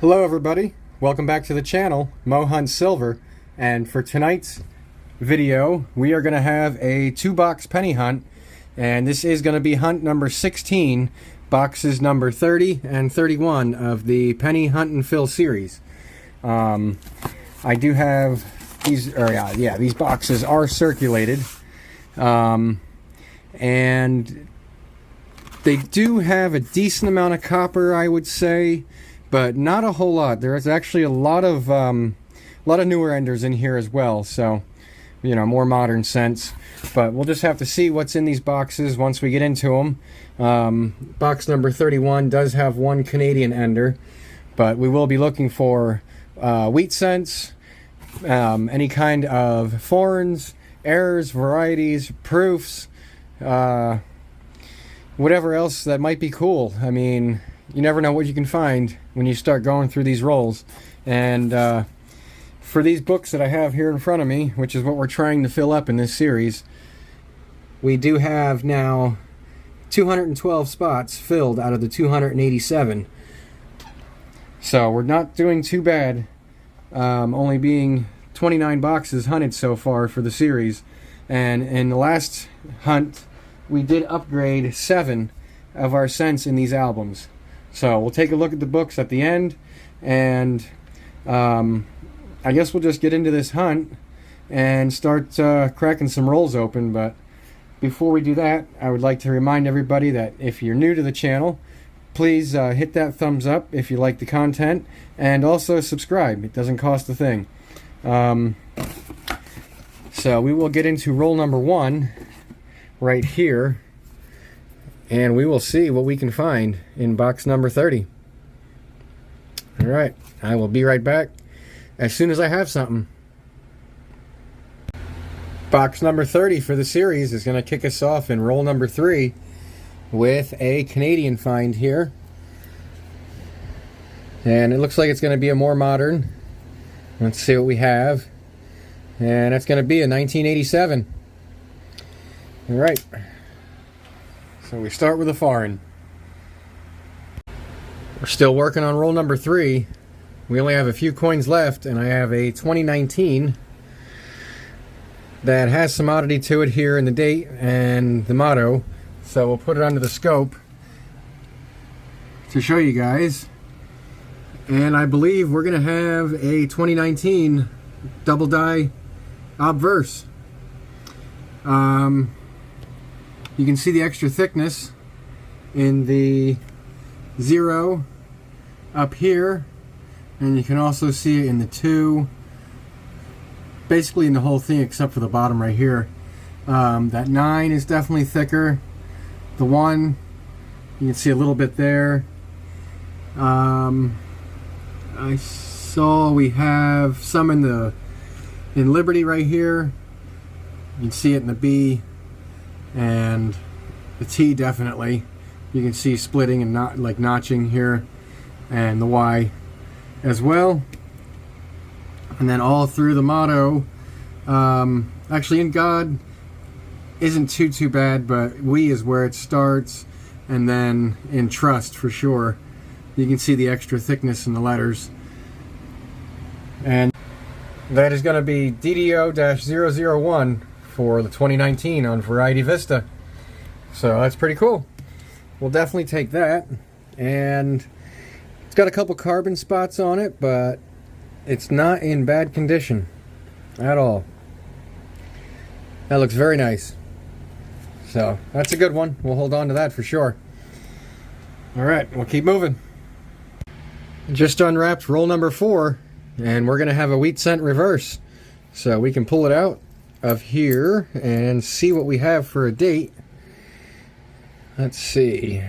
Hello everybody, welcome back to the channel, Mo Hunt Silver, and for tonight's video we are going to have a 2-box penny hunt, and this is going to be hunt number 16, boxes number 30 and 31 of the Penny Hunt and Fill series. I do have these, these boxes are circulated, and they do have a decent amount of copper, I would say, but not a whole lot. There is actually a lot of newer enders in here as well, so more modern sense. But we'll just have to see what's in these boxes once we get into them. Box number 31 does have one Canadian ender, but we will be looking for wheat cents, any kind of foreigns, errors, varieties, proofs, whatever else that might be cool. I mean, you never know what you can find when you start going through these rolls. And for these books that I have here in front of me, which is what we're trying to fill up in this series, we do have now 212 spots filled out of the 287. So we're not doing too bad, only being 29 boxes hunted so far for the series. And in the last hunt, we did upgrade 7 of our cents in these albums. So we'll take a look at the books at the end, and I guess we'll just get into this hunt and start cracking some rolls open. But before we do that, I would like to remind everybody that if you're new to the channel, please hit that thumbs up if you like the content, and also subscribe. It doesn't cost a thing. So we will get into roll number 1 right here, and we will see what we can find in box number 30. Alright, I will be right back as soon as I have something. Box number 30 for the series is going to kick us off in roll number 3 with a Canadian find here. And it looks like it's going to be a more modern. Let's see what we have. And it's going to be a 1987. Alright. So we start with a foreign. We're still working on roll number 3. We only have a few coins left, and I have a 2019 that has some oddity to it here in the date and the motto. So we'll put it under the scope to show you guys. And I believe we're going to have a 2019 double die obverse. You can see the extra thickness in the 0 up here, and you can also see it in the 2, basically in the whole thing except for the bottom right here. That 9 is definitely thicker. The 1, you can see a little bit there. I saw we have some in Liberty right here. You can see it in the B, and the T definitely. You can see splitting and not like notching here, and the Y as well. And then all through the motto, actually in God isn't too bad, but we is where it starts, and then in Trust for sure you can see the extra thickness in the letters. And that is going to be DDO-001 for the 2019 on Variety Vista. So that's pretty cool. We'll definitely take that. And it's got a couple carbon spots on it, but it's not in bad condition at all. That looks very nice. So that's a good one. We'll hold on to that for sure. Alright, we'll keep moving. Just unwrapped roll number 4, and we're going to have a wheat cent reverse. So we can pull it out of here and see what we have for a date. Let's see.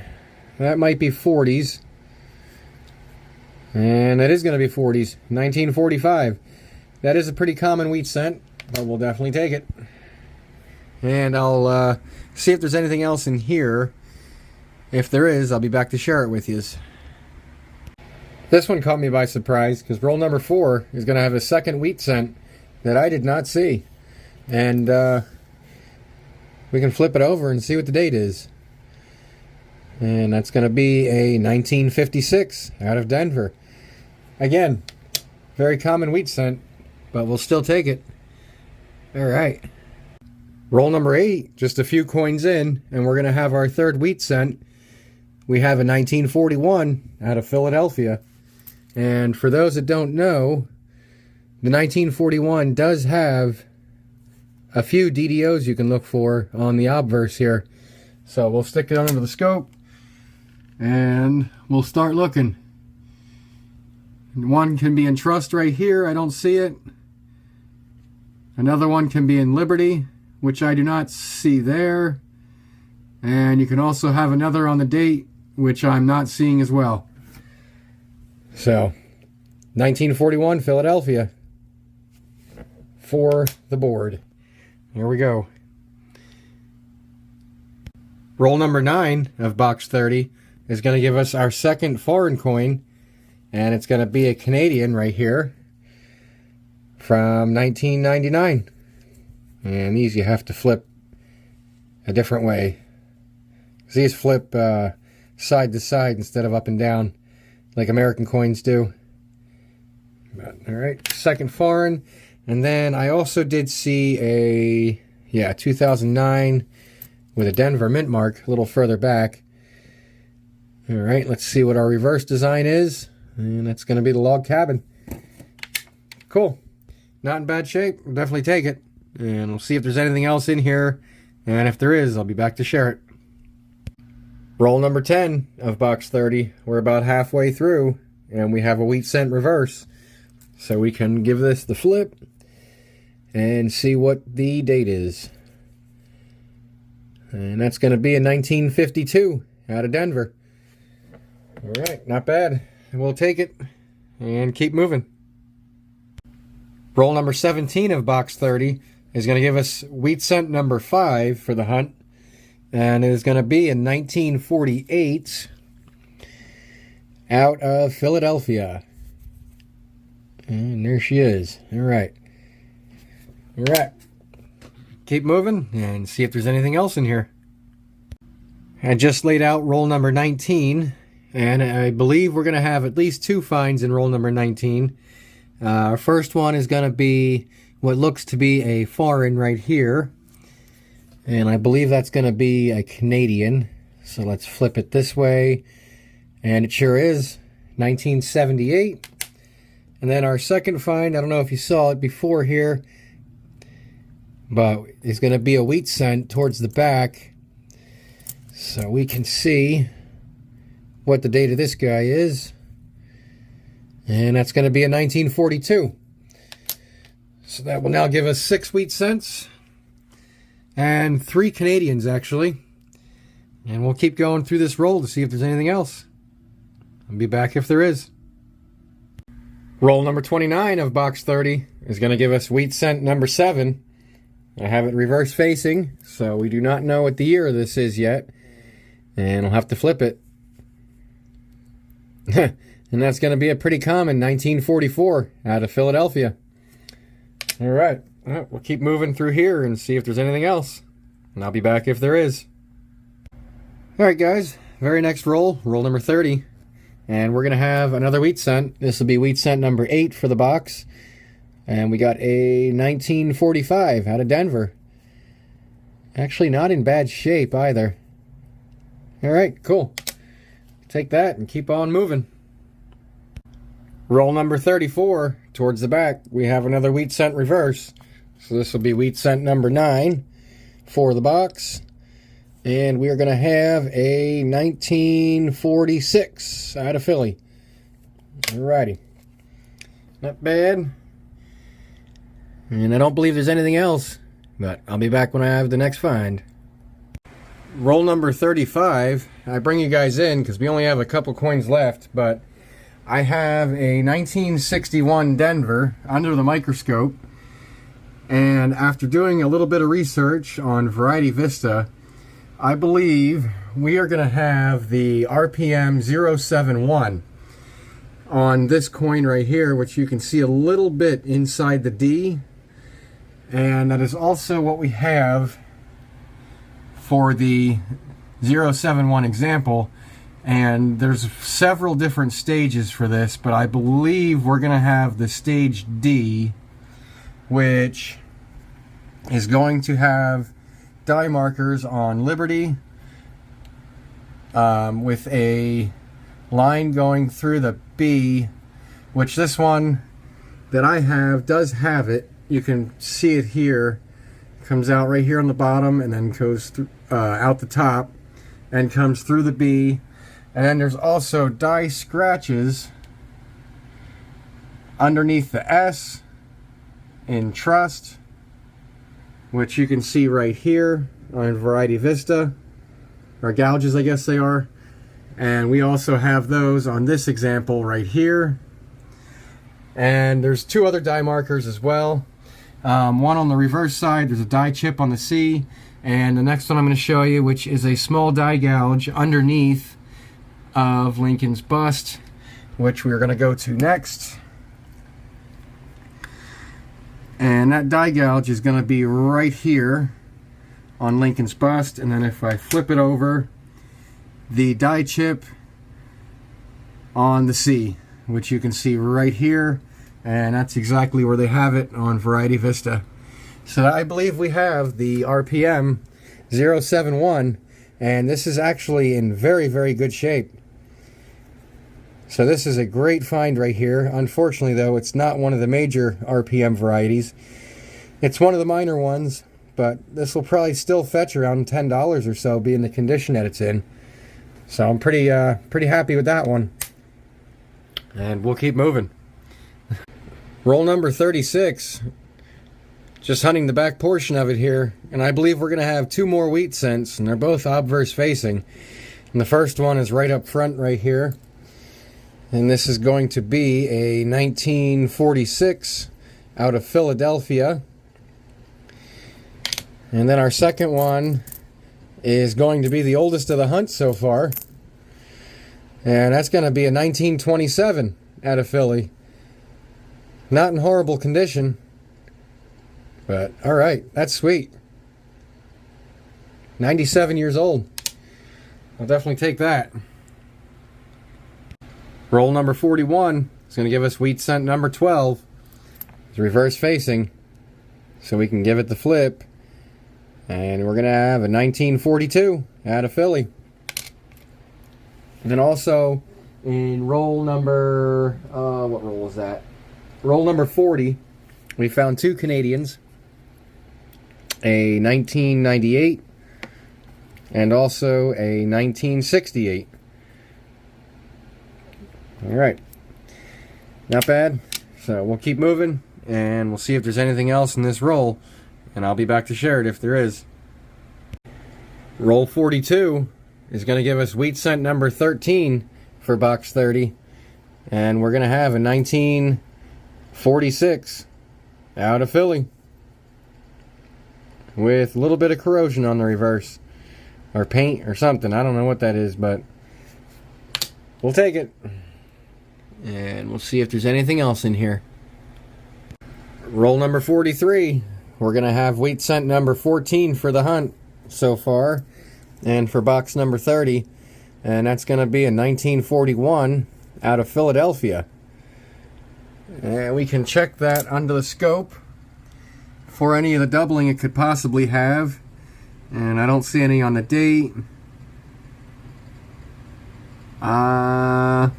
That might be 40s. And that is going to be 40s. 1945. That is a pretty common wheat cent, but we'll definitely take it. And I'll see if there's anything else in here. If there is, I'll be back to share it with you. This one caught me by surprise, because roll number 4 is going to have a second wheat cent that I did not see. And we can flip it over and see what the date is. And that's going to be a 1956 out of Denver. Again, very common wheat cent, but we'll still take it. All right. Roll number 8, just a few coins in, and we're going to have our third wheat cent. We have a 1941 out of Philadelphia. And for those that don't know, the 1941 does have a few DDOs you can look for on the obverse here. So we'll stick it under the scope and we'll start looking. One can be in Trust right here. I don't see it. Another one can be in Liberty, which I do not see there. And you can also have another on the date, which I'm not seeing as well. So, 1941 Philadelphia for the board. Here we go. Roll number 9 of box 30 is going to give us our second foreign coin, and it's going to be a Canadian right here from 1999. And these you have to flip a different way. These flip side to side instead of up and down like American coins do. But, all right, second foreign. And then I also did see a 2009 with a Denver mint mark a little further back. All right, let's see what our reverse design is. And that's going to be the log cabin. Cool. Not in bad shape. We'll definitely take it. And we'll see if there's anything else in here. And if there is, I'll be back to share it. Roll number 10 of box 30. We're about halfway through. And we have a wheat cent reverse. So we can give this the flip and see what the date is. And that's going to be in 1952 out of Denver. All right, not bad. We'll take it and keep moving. Roll number 17 of box 30 is going to give us wheat cent number 5 for the hunt. And it is going to be in 1948 out of Philadelphia. And there she is. All right. All right. Keep moving and see if there's anything else in here. I just laid out roll number 19, and I believe we're going to have at least 2 finds in roll number 19. Our first one is going to be what looks to be a foreign right here. And I believe that's going to be a Canadian. So let's flip it this way. And it sure is 1978. And then our second find, I don't know if you saw it before here, but it's going to be a wheat cent towards the back. So we can see what the date of this guy is. And that's going to be in 1942. So that will now give us 6 wheat cents and 3 Canadians, actually. And we'll keep going through this roll to see if there's anything else. I'll be back if there is. Roll number 29 of box 30 is going to give us wheat cent number 7. I have it reverse facing, so we do not know what the year of this is yet. And I'll have to flip it. And that's going to be a pretty common 1944 out of Philadelphia. All right. We'll keep moving through here and see if there's anything else. And I'll be back if there is. All right, guys. Very next roll, roll number 30. And we're going to have another wheat cent. This will be wheat cent number 8 for the box. And we got a 1945 out of Denver. Actually, not in bad shape either. All right, cool. Take that and keep on moving. Roll number 34, towards the back, we have another wheat cent reverse. So this will be wheat cent number 9 for the box. And we are going to have a 1946 out of Philly. Alrighty. Not bad. And I don't believe there's anything else, but I'll be back when I have the next find. Roll number 35. I bring you guys in because we only have a couple coins left, but I have a 1961 Denver under the microscope. And after doing a little bit of research on Variety Vista, I believe we are going to have the RPM 071 on this coin right here, which you can see a little bit inside the D. And that is also what we have for the 071 example. And there's several different stages for this, but I believe we're going to have the stage D, which is going to have die markers on Liberty with a line going through the B, which this one that I have does have it. You can see it here. It comes out right here on the bottom and then goes through, out the top and comes through the B. And then there's also die scratches underneath the S in Trust, which you can see right here on Variety Vista, or gouges I guess they are. And we also have those on this example right here. And there's two other die markers as well. One on the reverse side, there's a die chip on the C, and the next one I'm going to show you, which is a small die gouge underneath of Lincoln's bust, which we're going to go to next. And that die gouge is going to be right here on Lincoln's bust. And then if I flip it over, the die chip on the C, which you can see right here, and that's exactly where they have it on Variety Vista. So I believe we have the RPM 071, and this is actually in very, very good shape. So this is a great find right here. Unfortunately though, it's not one of the major RPM varieties. It's one of the minor ones, but this will probably still fetch around $10 or so, being the condition that it's in. So I'm pretty happy with that one. And we'll keep moving. Roll number 36. Just hunting the back portion of it here. And I believe we're going to have two more wheat scents, and they're both obverse facing. And the first one is right up front right here. And this is going to be a 1946 out of Philadelphia. And then our second one is going to be the oldest of the hunt so far. And that's going to be a 1927 out of Philly. Not in horrible condition, but alright, that's sweet. 97 years old. I'll definitely take that. Roll number 41 is going to give us wheat scent number 12. It's reverse facing, so we can give it the flip. And we're going to have a 1942 out of Philly. And then also in roll number, what roll is that? Roll number 40, we found two Canadians. A 1998 and also a 1968. Alright, not bad. So we'll keep moving and we'll see if there's anything else in this roll, and I'll be back to share it if there is. Roll 42 is going to give us wheat scent number 13 for box 30, and we're going to have a 1946 out of Philly with a little bit of corrosion on the reverse, or paint or something. I don't know what that is, but we'll take it. And we'll see if there's anything else in here. Roll number 43. We're going to have wheat scent number 14 for the hunt so far. And for box number 30. And that's going to be a 1941 out of Philadelphia. And we can check that under the scope for any of the doubling it could possibly have. And I don't see any on the date. I'll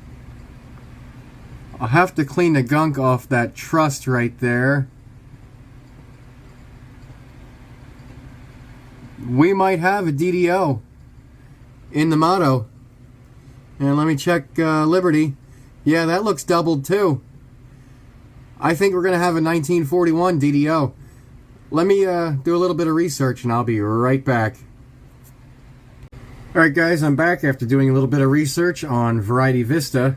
have to clean the gunk off that Trust right there. We might have a DDO in the motto. And let me check Liberty. Yeah, that looks doubled too. I think we're going to have a 1941 DDO. Let me do a little bit of research and I'll be right back. Alright guys, I'm back after doing a little bit of research on Variety Vista.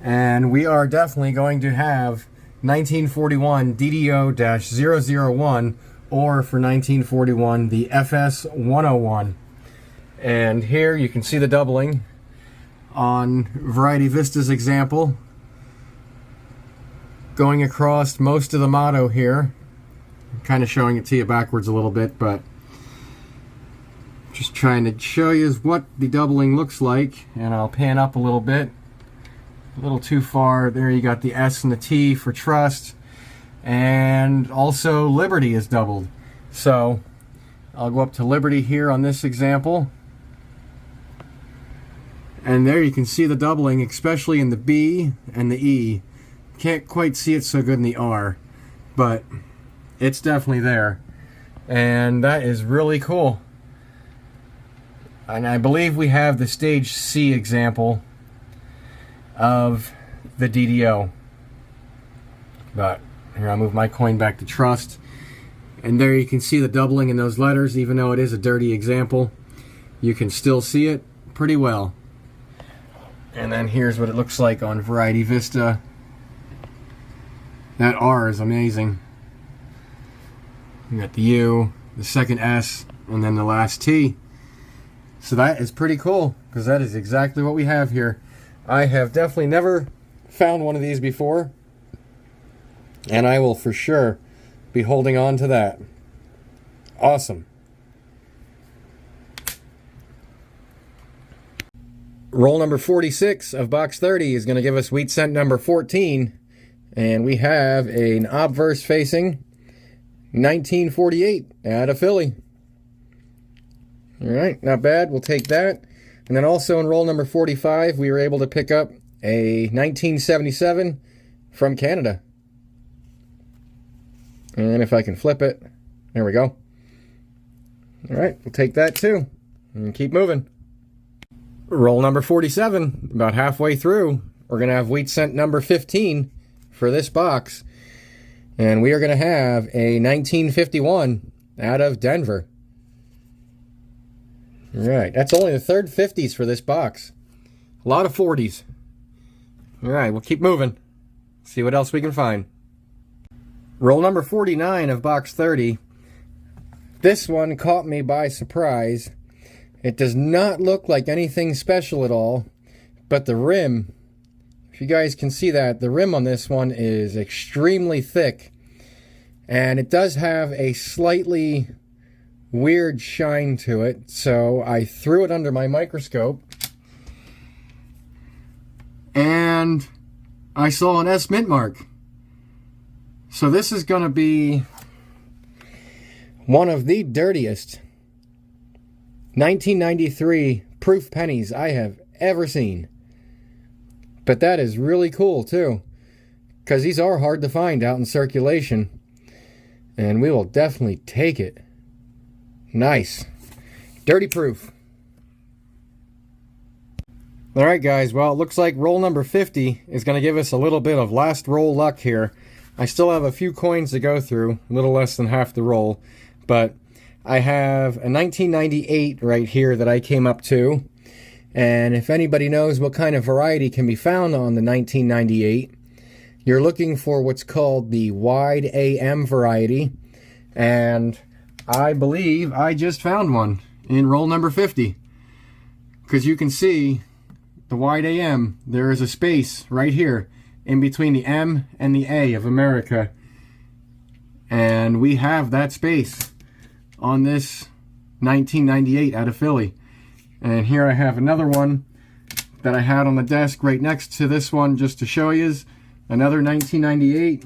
And we are definitely going to have 1941 DDO-001, or for 1941 the FS-101. And here you can see the doubling on Variety Vista's example, going across most of the motto here. I'm kind of showing it to you backwards a little bit, but Just trying to show you what the doubling looks like, and I'll pan up a little bit. A little too far. There you got the S and the T for trust, and also Liberty is doubled. So I'll go up to Liberty here on this example, and there you can see the doubling, especially in the B and the E. Can't quite see it so good in the R, but it's definitely there, and that is really cool. And I believe we have the stage C example of the DDO. But here, I'll move my coin back to trust. And there you can see the doubling in those letters. Even though it is a dirty example, you can still see it pretty well. And then here's what it looks like on Variety Vista. That R is amazing. You got the U, the second S, and then the last T. So that is pretty cool, because that is exactly what we have here. I have definitely never found one of these before, and I will for sure be holding on to that. Awesome. Roll number 46 of box 30 is going to give us wheat cent number 14, and we have an obverse facing 1948 out of Philly. Alright, not bad. We'll take that. And then also in roll number 45, we were able to pick up a 1977 from Canada. And if I can flip it, there we go. Alright, we'll take that too. And keep moving. Roll number 47, about halfway through. We're going to have wheat cent number 15 for this box. And we are going to have a 1951 out of Denver. Alright, that's only the third 50s for this box. A lot of 40s. Alright, we'll keep moving. See what else we can find. Roll number 49 of box 30. This one caught me by surprise. It does not look like anything special at all, but the rim, if you guys can see that, the rim on this one is extremely thick. And it does have a slightly weird shine to it, so I threw it under my microscope and I saw an S mint mark. So this is going to be one of the dirtiest 1993 proof pennies I have ever seen. But that is really cool too, because these are hard to find out in circulation, and we will definitely take it. Nice. Dirty proof. Alright guys, well it looks like roll number 50 is going to give us a little bit of last roll luck here. I still have a few coins to go through, a little less than half the roll, but I have a 1998 right here that I came up to, and if anybody knows what kind of variety can be found on the 1998, you're looking for what's called the wide AM variety, and I believe I just found one in roll number 50, because you can see the wide AM, there is a space right here in between the M and the A of America, and we have that space on this 1998 out of Philly. And here I have another one that I had on the desk right next to this one just to show you, another 1998,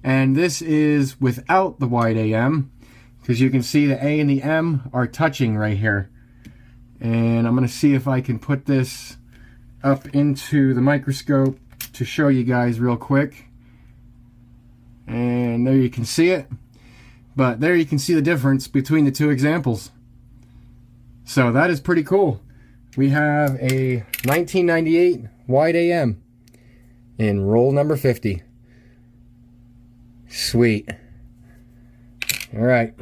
and this is without the wide AM, because you can see the A and the M are touching right here. And I'm going to see if I can put this up into the microscope to show you guys real quick. And there you can see it. But there you can see the difference between the two examples. So that is pretty cool. We have a 1998 wide AM in roll number 50. Sweet. Alright.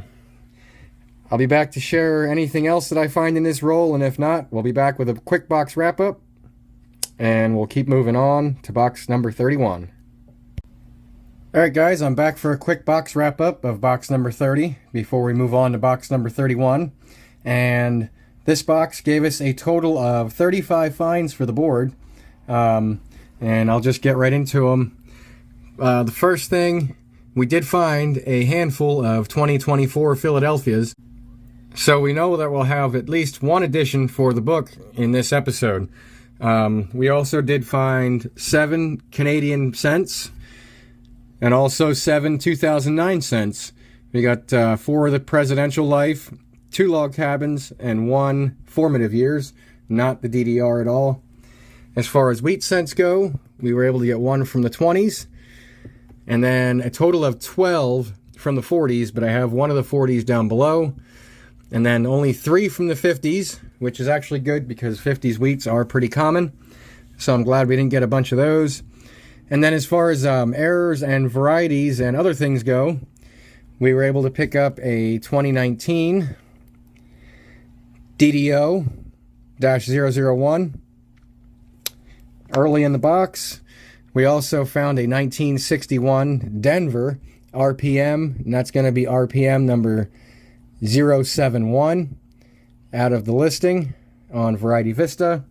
I'll be back to share anything else that I find in this roll, and if not, we'll be back with a quick box wrap-up, and we'll keep moving on to box number 31. Alright guys, I'm back for a quick box wrap-up of box number 30 before we move on to box number 31. And this box gave us a total of 35 finds for the board, and I'll just get right into them. The first thing, we did find a handful of 2024 Philadelphias. So we know that we'll have at least one edition for the book in this episode. We also did find 7 Canadian cents and also 7 2009 cents. We got 4 of the Presidential Life, 2 Log Cabins, and 1 Formative Years, not the DDR at all. As far as wheat cents go, we were able to get 1 from the 20s, and then a total of 12 from the 40s, but I have 1 of the 40s down below, and then only 3 from the 50s, which is actually good because 50s wheats are pretty common, so I'm glad we didn't get a bunch of those. And then as far as errors and varieties and other things go, we were able to pick up a 2019 DDO-001 early in the box. We also found a 1961 Denver RPM, and that's going to be RPM number 071 out of the listing on Variety Vista.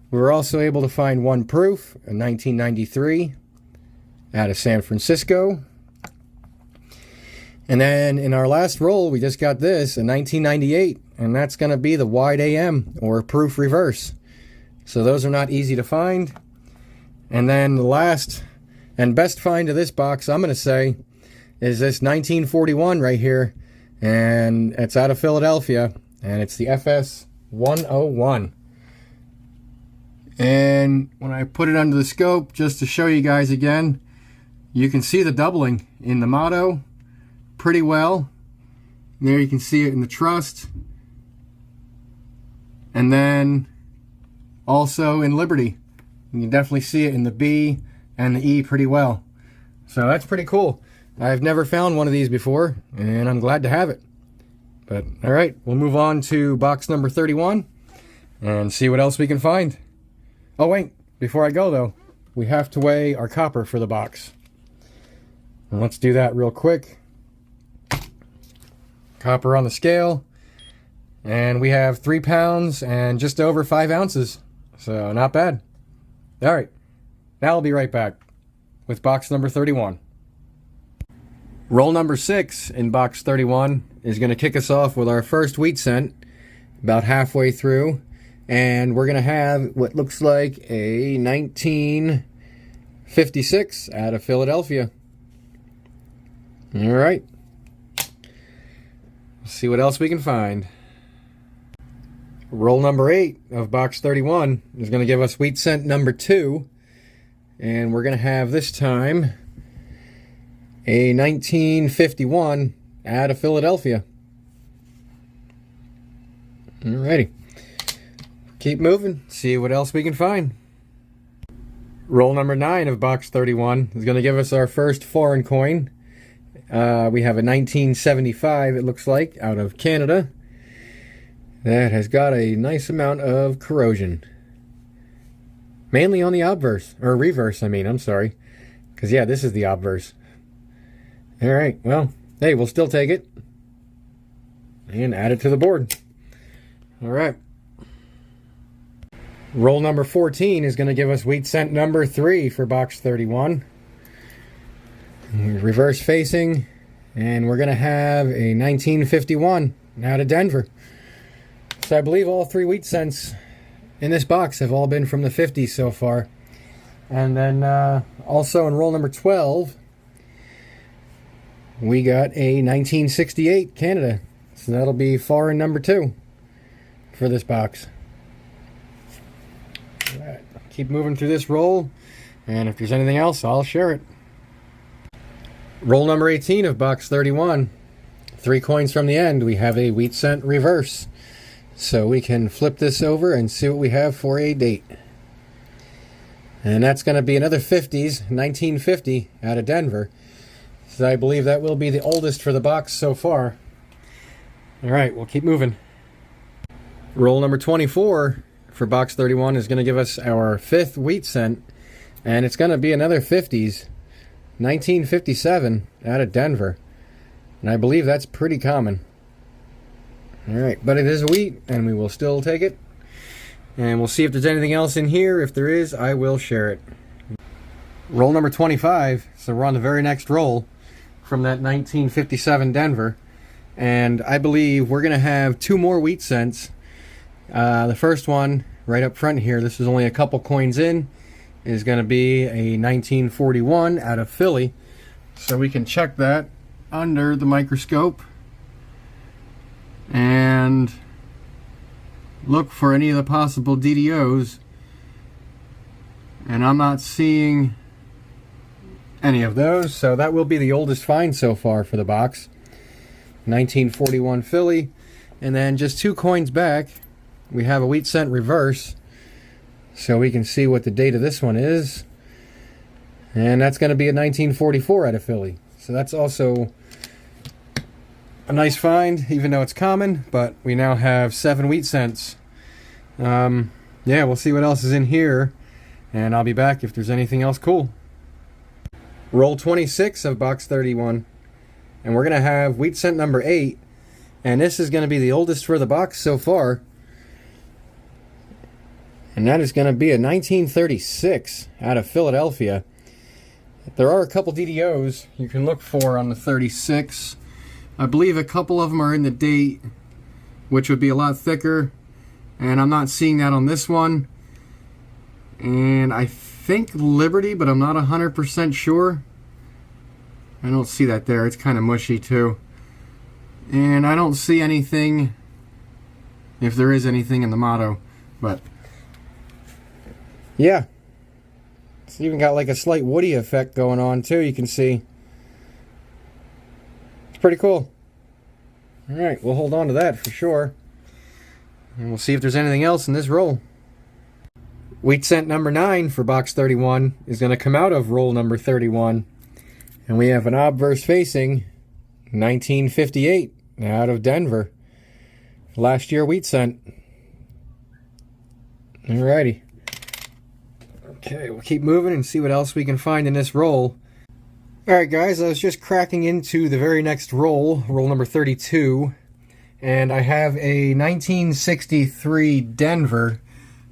We were also able to find 1 proof, a 1993 out of San Francisco. And then in our last roll, we just got this, a 1998, and that's going to be the wide AM, or proof reverse. So those are not easy to find. And then the last and best find of this box, I'm going to say, is this 1941 right here. And it's out of Philadelphia, and it's the FS-101. And when I put it under the scope, just to show you guys again, you can see the doubling in the motto pretty well. There you can see it in the trust. And then also in Liberty. You can definitely see it in the B and the E pretty well. So that's pretty cool. I've never found one of these before, and I'm glad to have it. But all right, we'll move on to box number 31 and see what else we can find. Oh wait, before I go though, we have to weigh our copper for the box. And let's do that real quick. Copper on the scale, and we have 3 pounds and just over 5 ounces, so not bad. All right, now I'll be right back with box number 31. Roll number 6 in box 31 is going to kick us off with our first wheat cent, about halfway through, and we're going to have what looks like a 1956 out of Philadelphia. All right. See what else we can find. Roll number 8 of box 31 is going to give us wheat cent number 2, and we're going to have this time a 1951 out of Philadelphia. Alrighty, keep moving, see what else we can find. Roll number 9 of box 31 is going to give us our first foreign coin. We have a 1975, it looks like, out of Canada. That has got a nice amount of corrosion. Mainly on the obverse, or reverse, I'm sorry. Because, yeah, this is the obverse. Alright, well, hey, we'll still take it. And add it to the board. Alright. Roll number 14 is going to give us wheat cent number 3 for box 31. Reverse facing, and we're going to have a 1951 out of Denver. So I believe all 3 wheat cents in this box have all been from the 50s so far. And then also in roll number 12, we got a 1968 Canada. So that'll be foreign number 2 for this box. All right, keep moving through this roll, and if there's anything else, I'll share it. Roll number 18 of box 31. 3 coins from the end. We have a wheat cent reverse. So we can flip this over and see what we have for a date. And that's going to be another 50s, 1950 out of Denver. So I believe that will be the oldest for the box so far. Alright, we'll keep moving. Roll number 24 for box 31 is going to give us our 5th wheat cent. And it's going to be another 50s. 1957 out of Denver, and I believe that's pretty common. Alright, but it is a wheat, and we will still take it, and we'll see if there's anything else in here. If there is, I will share it. Roll number 25, so we're on the very next roll from that 1957 Denver, And I believe we're going to have 2 more wheat cents. The first one right up front here, this is only a couple coins in, is going to be a 1941 out of Philly. So we can check that under the microscope and look for any of the possible DDOs. And I'm not seeing any of those, so that will be the oldest find so far for the box. 1941 Philly. And then just 2 coins back, we have a wheat cent reverse, so we can see what the date of this one is. And that's going to be a 1944 out of Philly. So that's also a nice find, even though it's common, but we now have 7 wheat cents. Yeah, we'll see what else is in here, and I'll be back if there's anything else cool. Roll 26 of box 31, and we're going to have wheat cent number 8, and this is going to be the oldest for the box so far, and that is going to be a 1936 out of Philadelphia. There are a couple DDOs you can look for on the 36. I believe a couple of them are in the date, which would be a lot thicker, and I'm not seeing that on this one. And I think Liberty, but I'm not 100% sure. I don't see that there. It's kind of mushy too. And I don't see anything, if there is anything in the motto, but yeah. It's even got like a slight woody effect going on too, you can see. It's pretty cool. Alright, we'll hold on to that for sure. And we'll see if there's anything else in this roll. Wheat cent number 9 for box 31 is going to come out of roll number 31. And we have an obverse facing 1958 out of Denver. Last year wheat cent. Alrighty. Okay, we'll keep moving and see what else we can find in this roll. Alright guys, I was just cracking into the very next roll, roll number 32, and I have a 1963 Denver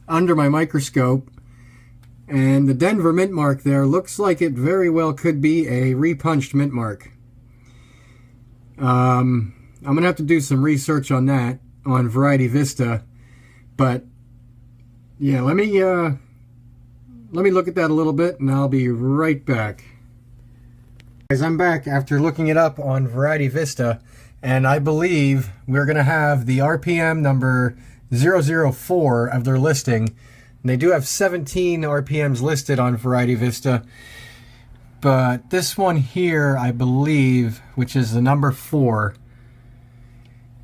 under my microscope, and the Denver mint mark there looks like it very well could be a repunched mint mark. I'm going to have to do some research on that on Variety Vista, but yeah, let me look at that a little bit and I'll be right back. Guys, I'm back after looking it up on Variety Vista, and I believe we're going to have the RPM number 004 of their listing. And they do have 17 RPMs listed on Variety Vista, but this one here, I believe, which is the number 4,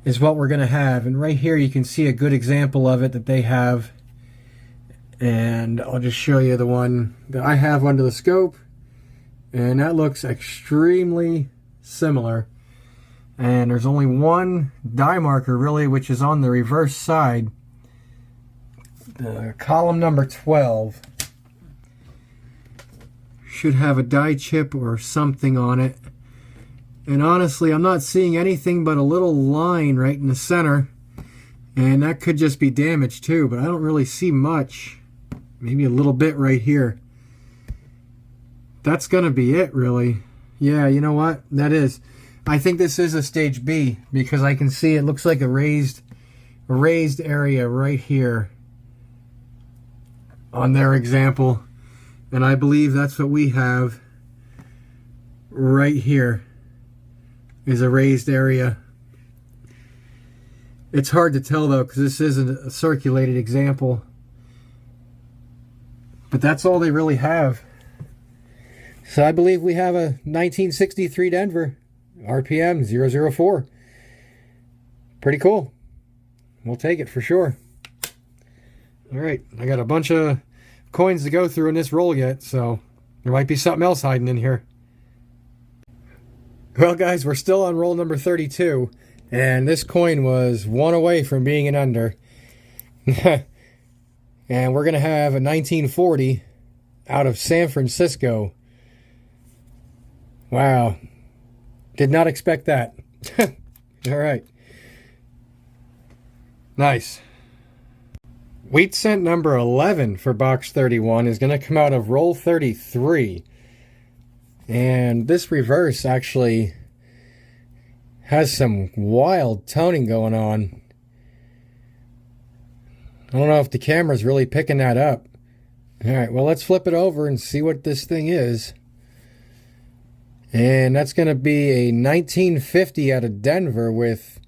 is what we're going to have. And right here you can see a good example of it that they have. And I'll just show you the one that I have under the scope. And that looks extremely similar. And there's only one die marker really, which is on the reverse side. The column number 12 should have a die chip or something on it. And honestly, I'm not seeing anything but a little line right in the center. And that could just be damaged too, but I don't really see much. Maybe a little bit right here. That's gonna be it really. Yeah, you know what? That is. I think this is a stage B because I can see it looks like a raised area right here on their example. And I believe that's what we have right here is a raised area. It's hard to tell though because this isn't a circulated example. But that's all they really have. So I believe we have a 1963 Denver, RPM 004. Pretty cool. We'll take it for sure. Alright, I got a bunch of coins to go through in this roll yet, so there might be something else hiding in here. Well guys, we're still on roll number 32, and this coin was 1 away from being an under. And we're going to have a 1940 out of San Francisco. Wow. Did not expect that. All right. Nice. Wheat cent number 11 for box 31 is going to come out of roll 33. And this reverse actually Has some wild toning going on. I don't know if the camera's really picking that up. Alright, well, let's flip it over and see what this thing is. And that's going to be a 1950 out of Denver with...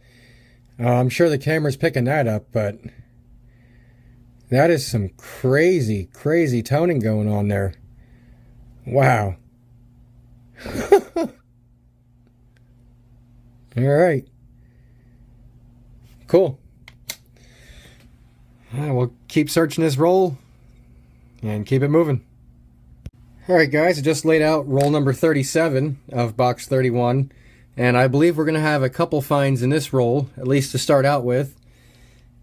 I'm sure the camera's picking that up, but... that is some crazy, crazy toning going on there. Wow. Alright. Cool. We'll keep searching this roll and keep it moving. Alright guys, I just laid out roll number 37 of box 31, and I believe we're going to have a couple finds in this roll, at least to start out with.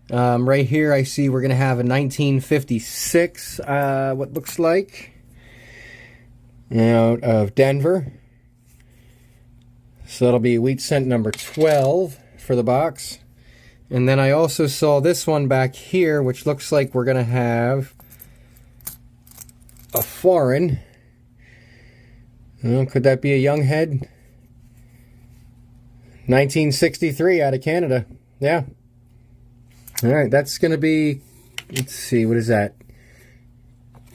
Right here I see we're going to have a 1956, what looks like, out of Denver. So that'll be wheat cent number 12 for the box. And then I also saw this one back here, which looks like we're going to have a foreign. Could that be a young head? 1963 out of Canada. Yeah. Alright, that's going to be, let's see, what is that?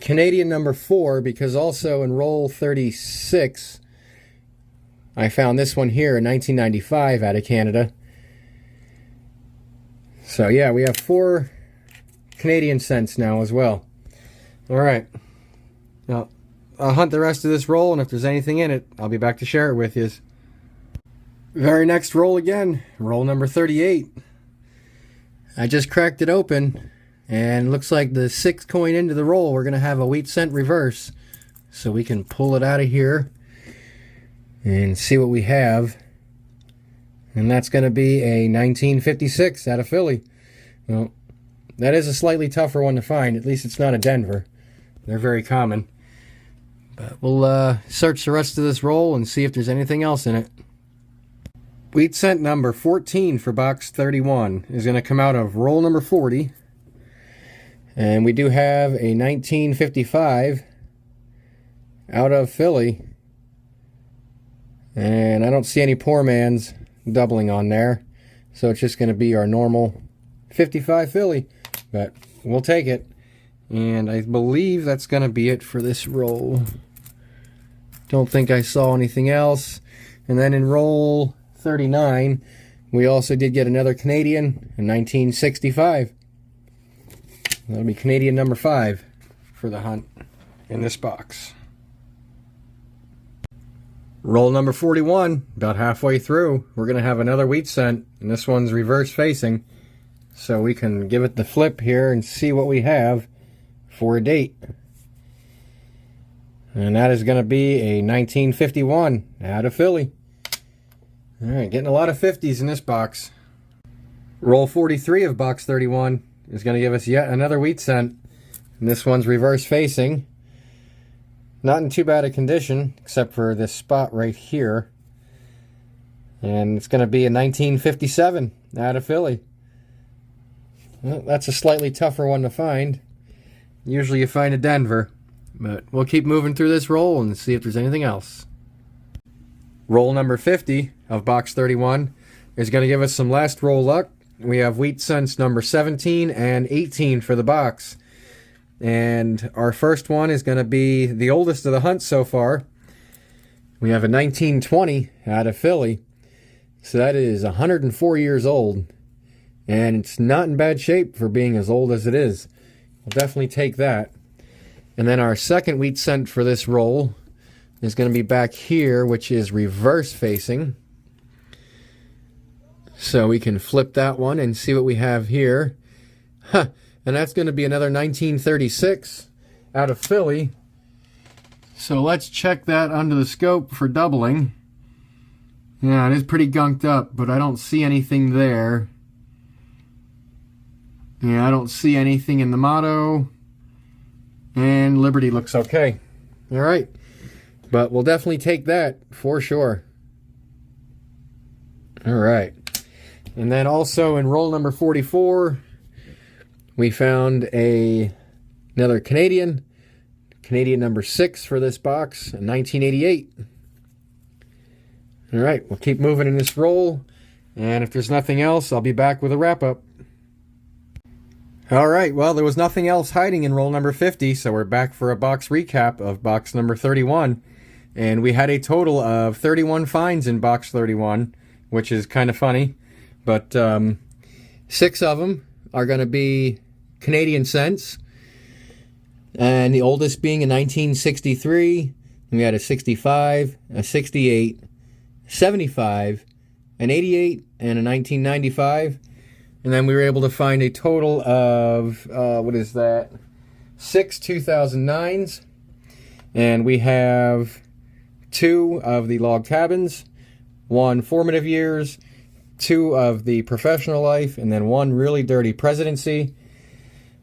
Canadian number 4, because also in roll 36, I found this one here in 1995 out of Canada. So yeah, we have 4 Canadian cents now as well. Alright. Now, I'll hunt the rest of this roll, and if there's anything in it, I'll be back to share it with you. Very next roll again, roll number 38. I just cracked it open, and looks like the 6th coin into the roll, we're going to have a wheat cent reverse. So we can pull it out of here and see what we have. And that's going to be a 1956 out of Philly. Well, that is a slightly tougher one to find. At least it's not a Denver. They're very common. But we'll search the rest of this roll and see if there's anything else in it. Wheat cent number 14 for box 31 is going to come out of roll number 40. And we do have a 1955 out of Philly. And I don't see any poor man's doubling on there. So it's just going to be our normal 55 Philly. But we'll take it. And I believe that's going to be it for this roll. Don't think I saw anything else. And then in roll 39, we also did get another Canadian in 1965. That'll be Canadian number 5 for the hunt in this box. Roll number 41, about halfway through, we're going to have another wheat cent, and this one's reverse facing. So we can give it the flip here and see what we have for a date. And that is going to be a 1951 out of Philly. Alright, getting a lot of 50s in this box. Roll 43 of box 31 is going to give us yet another wheat cent. And this one's reverse facing. Not in too bad a condition, except for this spot right here. And it's going to be a 1957 out of Philly. Well, that's a slightly tougher one to find. Usually you find a Denver. But we'll keep moving through this roll and see if there's anything else. Roll number 50 of box 31 is going to give us some last roll luck. We have wheat cents number 17 and 18 for the box. And our first one is going to be the oldest of the hunt so far. We have a 1920 out of Philly. So that is 104 years old. And it's not in bad shape for being as old as it is. We'll definitely take that. And then our second wheat cent for this roll is going to be back here, which is reverse facing. So we can flip that one and see what we have here. Huh. And that's going to be another 1936 out of Philly. So let's check that under the scope for doubling. Yeah, it is pretty gunked up, but I don't see anything there. Yeah, I don't see anything in the motto. And Liberty looks okay. All right. But we'll definitely take that for sure. All right. And then also in roll number 44, we found another Canadian. Canadian number 6 for this box, 1988. All right, we'll keep moving in this roll, and if there's nothing else, I'll be back with a wrap-up. All right, well, there was nothing else hiding in roll number 50, so we're back for a box recap of box number 31. And we had a total of 31 finds in box 31, which is kind of funny. But 6 of them are going to be Canadian cents, and the oldest being in 1963. We had a 65, a 68, 75, an 88, and a 1995. And then we were able to find a total of, 6 2009s. And we have 2 of the log cabins, 1 formative years, 2 of the professional life, and then 1 really dirty presidency.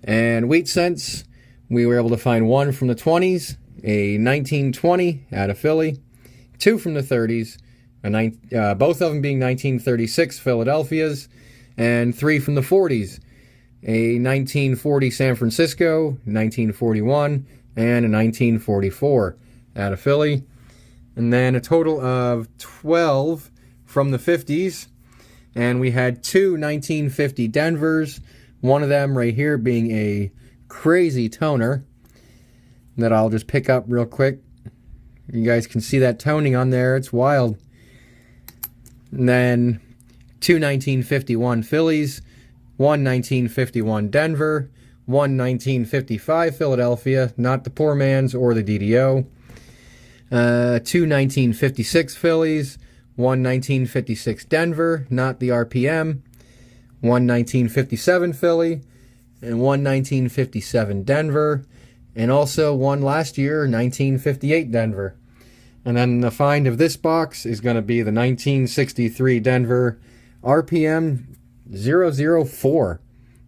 And wheat cents, we were able to find 1 from the 20s, a 1920 out of Philly, 2 from the 30s, both of them being 1936 Philadelphia's, and 3 from the 40s, a 1940 San Francisco, 1941, and a 1944 out of Philly. And then a total of 12 from the 50s, and we had 2 1950 Denvers, one of them right here being a crazy toner that I'll just pick up real quick. You guys can see that toning on there, it's wild. And then 2 1951 Phillies, 1 1951 Denver, 1 1955 Philadelphia, not the poor man's or the DDO, 2 1956 Phillies, 1 1956 Denver, not the RPM, 1 1957 Philly, and 1 1957 Denver, and also 1 last year, 1958 Denver. And then the find of this box is going to be the 1963 Denver RPM 004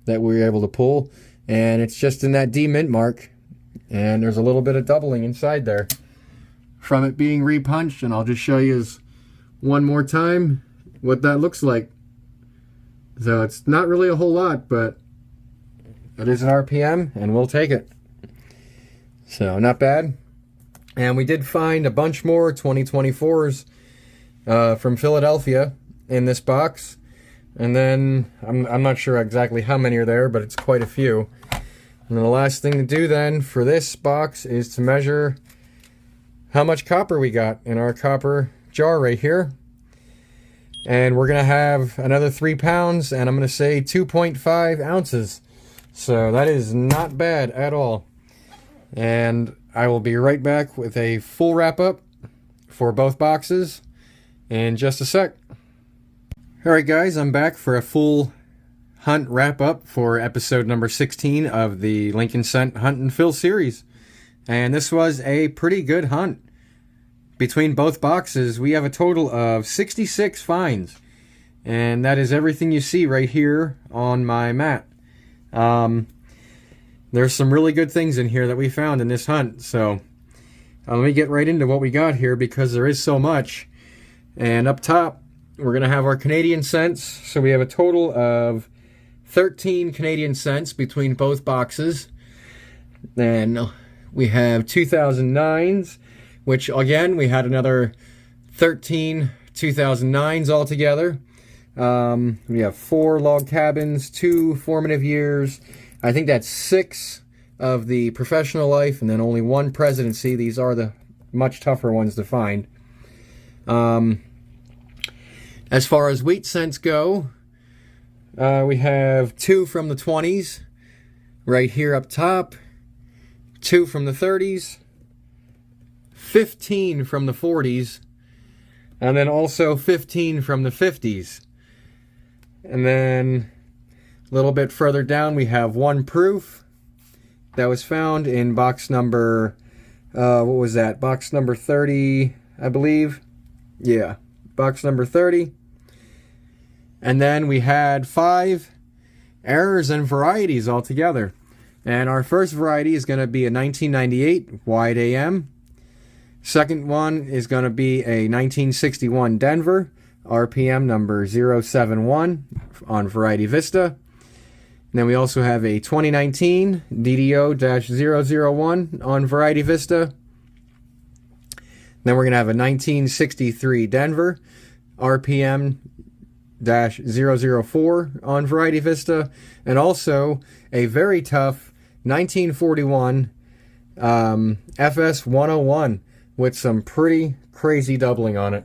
that we were able to pull, and it's just in that D mint mark, and there's a little bit of doubling inside there from it being repunched. And I'll just show you one more time what that looks like. So it's not really a whole lot, but it is an RPM, and we'll take it. So not bad. And we did find a bunch more 2024s from Philadelphia in this box. And then I'm not sure exactly how many are there, but it's quite a few. And then the last thing to do then for this box is to measure how much copper we got in our copper jar right here. And we're going to have another 3 pounds, and I'm going to say 2.5 ounces. So that is not bad at all. And I will be right back with a full wrap-up for both boxes in just a sec. Alright guys, I'm back for a full hunt wrap-up for episode number 16 of the Lincoln Cent Hunt and Fill series. And this was a pretty good hunt. Between both boxes, we have a total of 66 finds. And that is everything you see right here on my mat. There's some really good things in here that we found in this hunt. So let me get right into what we got here, because there is so much. And up top, we're going to have our Canadian cents. So we have a total of 13 Canadian cents between both boxes. Then we have 2009s, which again, we had another 13 2009s altogether. We have 4 log cabins, 2 formative years. I think that's 6 of the professional life, and then only 1 presidency. These are the much tougher ones to find. As far as wheat cents go, we have 2 from the 20s right here up top, 2 from the 30s, 15 from the 40s, and then also 15 from the 50s. And then a little bit further down, we have 1 proof that was found in box number, what was that? Box number 30, I believe. Yeah, box number 30. And then we had 5 errors and varieties altogether. And our first variety is going to be a 1998 wide AM. Second one is going to be a 1961 Denver, RPM number 071 on Variety Vista. And then we also have a 2019 DDO-001 on Variety Vista. Then we're going to have a 1963 Denver, RPM-004 on Variety Vista, and also a very tough 1941 FS-101 with some pretty crazy doubling on it.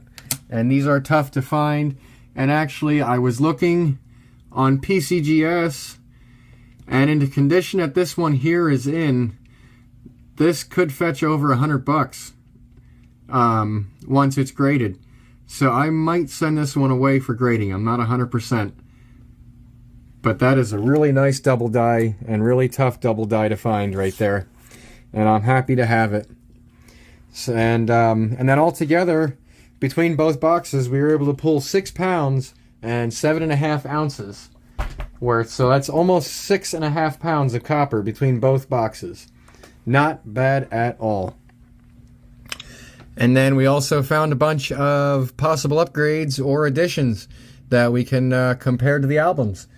And these are tough to find. And actually, I was looking on PCGS, and in the condition that this one here is in, this could fetch over $100 once it's graded. So I might send this one away for grading. I'm not 100%. But that is a really nice double die and really tough double die to find right there. And I'm happy to have it. So, and then altogether, between both boxes, we were able to pull 6 pounds and 7.5 ounces worth. So that's almost 6.5 pounds of copper between both boxes. Not bad at all. And then we also found a bunch of possible upgrades or additions that we can compare to the albums.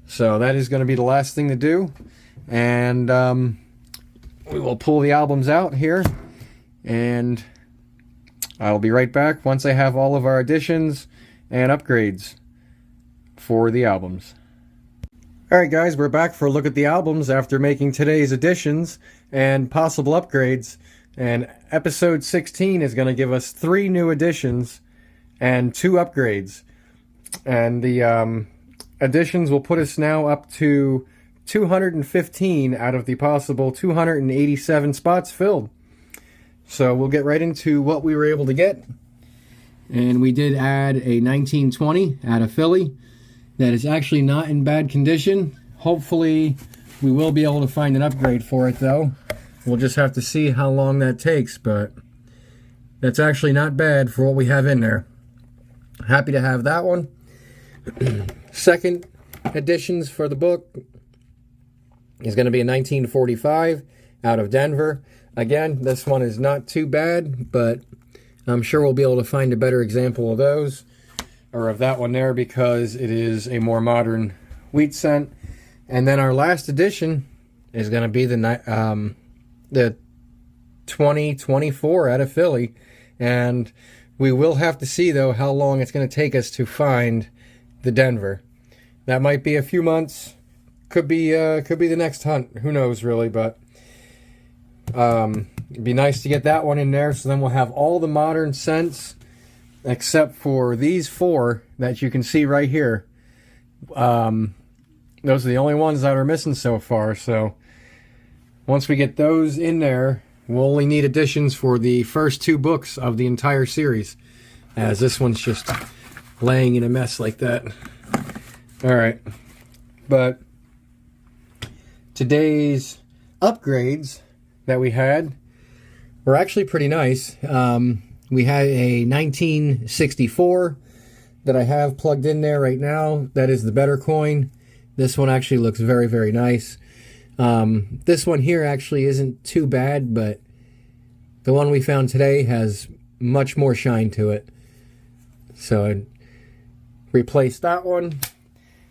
So that is going to be the last thing to do. And we will pull the albums out here. And I'll be right back once I have all of our additions and upgrades for the albums. Alright guys, we're back for a look at the albums after making today's additions and possible upgrades. And episode 16 is going to give us 3 new additions and 2 upgrades. And the additions will put us now up to 215 out of the possible 287 spots filled. So we'll get right into what we were able to get. And we did add a 1920 out of Philly that is actually not in bad condition. Hopefully we will be able to find an upgrade for it though. We'll just have to see how long that takes, but that's actually not bad for what we have in there. Happy to have that one. Second additions for the book is going to be a 1945 out of Denver. Again, this one is not too bad, but I'm sure we'll be able to find a better example of those, or of that one there, because it is a more modern wheat scent. And then our last addition is going to be the 2024 out of Philly. And we will have to see, though, how long it's going to take us to find the Denver. That might be a few months. Could be the next hunt. Who knows, really, but it'd be nice to get that one in there, so then we'll have all the modern scents except for these 4 that you can see right here. Those are the only ones that are missing so far, so once we get those in there, we'll only need additions for the first 2 books of the entire series, as this one's just laying in a mess like that. Alright, but today's upgrades that we had were actually pretty nice. We had a 1964 that I have plugged in there right now. That is the better coin. This one actually looks very, very nice. This one here actually isn't too bad, but the one we found today has much more shine to it. So I replaced that one.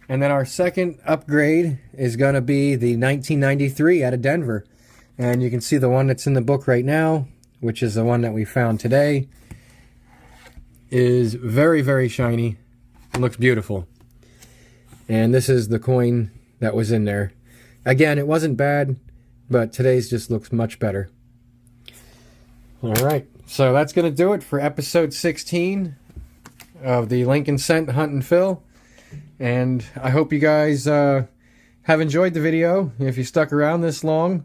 And then our second upgrade is going to be the 1993 out of Denver. And you can see the one that's in the book right now, which is the one that we found today, is very, very shiny. It looks beautiful. And this is the coin that was in there. Again, it wasn't bad, but today's just looks much better. Alright, so that's going to do it for episode 16 of the Lincoln Scent Hunt and Fill. And I hope you guys have enjoyed the video. If you stuck around this long,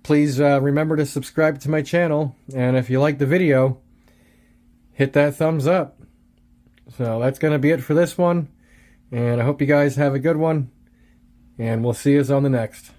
please remember to subscribe to my channel. And if you like the video, hit that thumbs up. So that's going to be it for this one. And I hope you guys have a good one. And we'll see you on the next.